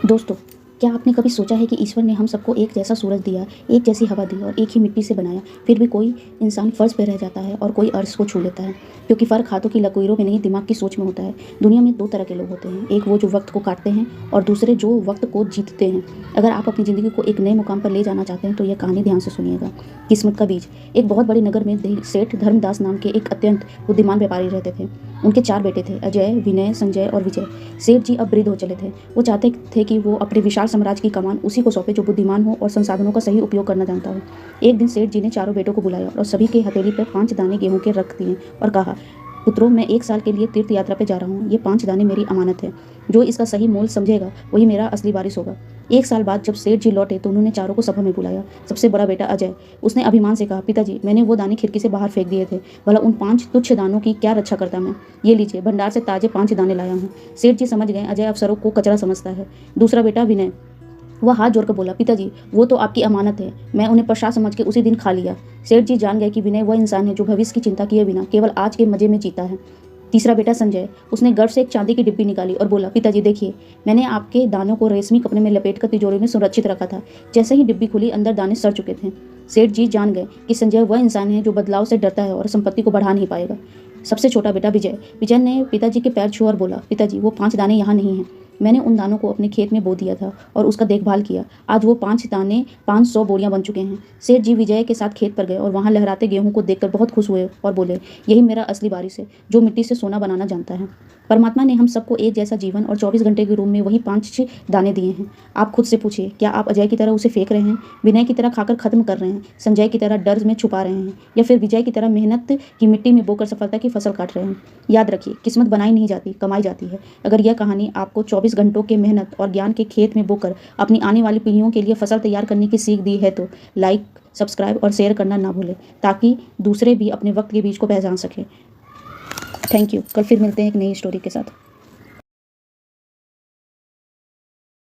दोस्तों, क्या आपने कभी सोचा है कि ईश्वर ने हम सबको एक जैसा सूरज दिया, एक जैसी हवा दी और एक ही मिट्टी से बनाया, फिर भी कोई इंसान फर्श पे रह जाता है और कोई अर्श को छू लेता है, क्योंकि फ़र्क हाथों की लकीरों में नहीं, दिमाग की सोच में होता है। दुनिया में दो तरह के लोग होते हैं, एक वो जो वक्त को काटते हैं और दूसरे जो वक्त को जीतते हैं। अगर आप अपनी ज़िंदगी को एक नए मुकाम पर ले जाना चाहते हैं तो यह कहानी ध्यान से सुनिएगा। किस्मत का बीज। एक बहुत बड़े नगर में सेठ धर्मदास नाम के एक अत्यंत बुद्धिमान व्यापारी रहते थे। उनके 4 बेटे थे, अजय, विनय, संजय और विजय। सेठ जी अब वृद्ध हो चले थे। वो चाहते थे कि वो अपने विशाल साम्राज्य की कमान उसी को सौंपे जो बुद्धिमान हो और संसाधनों का सही उपयोग करना जानता हो। एक दिन सेठ जी ने चारों बेटों को बुलाया और सभी के हथेली पर 5 दाने गेहूं के रख दिए और कहा, पुत्रों, मैं 1 साल के लिए तीर्थ यात्रा पे जा रहा हूँ। ये 5 दाने मेरी अमानत है। जो इसका सही मोल समझेगा वही मेरा असली वारिस होगा। 1 साल बाद जब सेठ जी लौटे तो उन्होंने चारों को सभा में बुलाया। सबसे बड़ा बेटा अजय, उसने अभिमान से कहा, पिताजी, मैंने वो दाने खिड़की से बाहर फेंक दिए थे। भला उन 5 तुच्छ दानों की क्या रक्षा करता मैं। ये लीजिए, भंडार से ताजे 5 दाने लाया हूँ। सेठ जी समझ गए अजय अफसरों को कचरा समझता है। दूसरा बेटा विनय, वह हाथ जोड़कर बोला, पिताजी, वो तो आपकी अमानत है। मैं उन्हें प्रसाद समझ के उसी दिन खा लिया। सेठ जी जान गए कि विनय वह इंसान है जो भविष्य की चिंता किए बिना केवल आज के मजे में जीता है। तीसरा बेटा संजय, उसने गर्व से एक चांदी की डिब्बी निकाली और बोला, पिताजी देखिए, मैंने आपके दानों को रेशमी कपड़े में लपेटकर तिजोरी में सुरक्षित रखा था। जैसे ही डिब्बी खुली, अंदर दाने सड़ चुके थे। सेठ जी जान गए कि संजय वह इंसान है जो बदलाव से डरता है और संपत्ति को बढ़ा नहीं पाएगा। सबसे छोटा बेटा विजय, विजय ने पिताजी के पैर छुए और बोला, पिताजी, वो 5 दाने यहाँ नहीं हैं। मैंने उन दानों को अपने खेत में बो दिया था और उसका देखभाल किया। आज वो 5 दाने 500 बोरियां बन चुके हैं। सेठ जी विजय के साथ खेत पर गए और वहां लहराते गेहूं को देखकर बहुत खुश हुए और बोले, यही मेरा असली वारिस है, जो मिट्टी से सोना बनाना जानता है। परमात्मा ने हम सबको एक जैसा जीवन और 24 घंटे के रूम में वही 5 दाने दिए हैं। आप खुद से पूछिए, क्या आप अजय की तरह उसे फेंक रहे हैं, विनय की तरह खाकर खत्म कर रहे हैं, संजय की तरह डर में छुपा रहे हैं, या फिर विजय की तरह मेहनत की मिट्टी में बोकर सफलता की फसल काट रहे हैं। याद रखिए, किस्मत बनाई नहीं जाती, कमाई जाती है। अगर यह कहानी आपको 24 घंटों के मेहनत और ज्ञान के खेत में बोकर अपनी आने वाली पीढ़ियों के लिए फसल तैयार करने की सीख दी है तो लाइक, सब्सक्राइब और शेयर करना ना भूलें, ताकि दूसरे भी अपने वक्त के बीज को पहचान सकें। Thank you. कल फिर मिलते हैं एक नई स्टोरी के साथ।